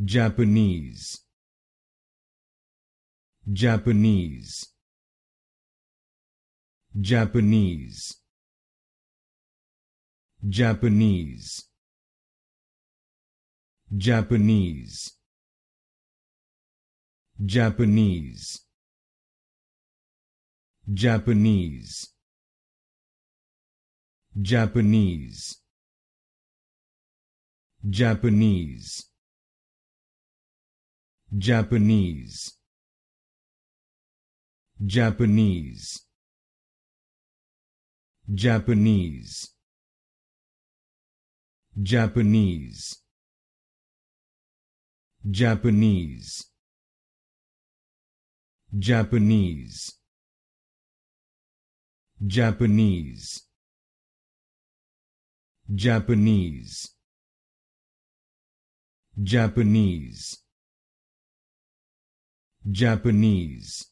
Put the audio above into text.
Japanese, Japanese, Japanese, Japanese, Japanese, Japanese, Japanese, Japanese, Japanese, Japanese, Japanese, Japanese, Japanese, Japanese, Japanese, Japanese, Japanese, Japanese, Japanese,